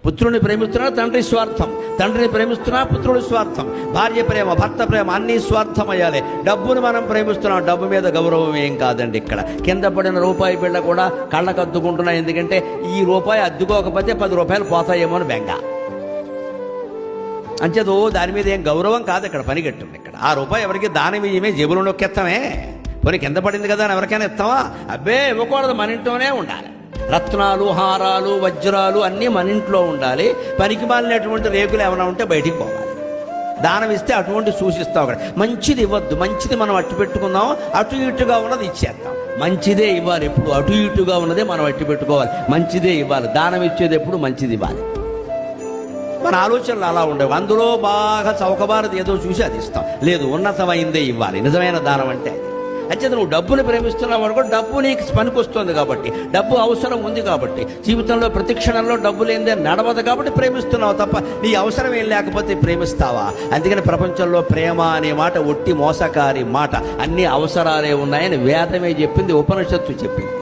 పుత్రుని ప్రేమిస్తున్నా తండ్రి స్వార్థం, తండ్రిని ప్రేమిస్తున్నా పుత్రుడి స్వార్థం, భార్య ప్రేమ భర్త ప్రేమ అన్నీ స్వార్థం అయ్యాలి. డబ్బును మనం ప్రేమిస్తున్నాం, డబ్బు మీద గౌరవం ఏం కాదండి. ఇక్కడ కింద పడిన రూపాయి బిళ్ళ కూడా కళ్ళకు అద్దుకుంటున్నా, ఎందుకంటే ఈ రూపాయి అద్దుకోకపోతే 10 రూపాయలు పోతాయేమో అని బెంగ. అంచేదో దాని మీద ఏం గౌరవం కాదు, ఇక్కడ పనిగట్టుంది. ఇక్కడ ఆ రూపాయి ఎవరికి దానం ఇయ్యమే, జేబులో నొక్కెత్తామే. పోనీ కింద పడింది కదా అని ఎవరికైనా ఇస్తావా? అబ్బే ఇవ్వకూడదు, మన ఇంట్లోనే ఉండాలి. రత్నాలు హారాలు వజ్రాలు అన్నీ మన ఇంట్లో ఉండాలి. పనికి మాలినటువంటి రేకులు ఏమైనా ఉంటే బయటికి పోవాలి. దానం ఇస్తే అటువంటి సూచిస్తాం. అక్కడ మంచిది ఇవ్వద్దు, మంచిది మనం అట్టు పెట్టుకుందాం, అటు ఇటుగా ఉన్నది ఇచ్చేద్దాం. మంచిదే ఇవ్వాలి, ఎప్పుడు అటు ఇటుగా ఉన్నదే మనం అట్టు పెట్టుకోవాలి. మంచిదే ఇవ్వాలి, దానం ఇచ్చేది ఎప్పుడు మంచిది ఇవ్వాలి. మన ఆలోచనలు అలా ఉండవు. అందులో బాగా చౌకబారది ఏదో చూసి అది ఇస్తాం. లేదు, ఉన్నతమైందే ఇవ్వాలి. నిజమైన దానం అంటే అంచేత నువ్వు డబ్బుని ప్రేమిస్తున్నావు అనుకో, డబ్బు నీకు పనికొస్తుంది కాబట్టి, డబ్బు అవసరం ఉంది కాబట్టి, జీవితంలో ప్రతి క్షణంలో డబ్బు లేనిదే నడవదు కాబట్టి ప్రేమిస్తున్నావు తప్ప నీ అవసరం ఏం లేకపోతే ప్రేమిస్తావా? అందుకని ప్రపంచంలో ప్రేమ అనే మాట ఒట్టి మోసకారి మాట. అన్ని అవసరాలే ఉన్నాయని వేదమే చెప్పింది, ఉపనిషత్తు చెప్పింది.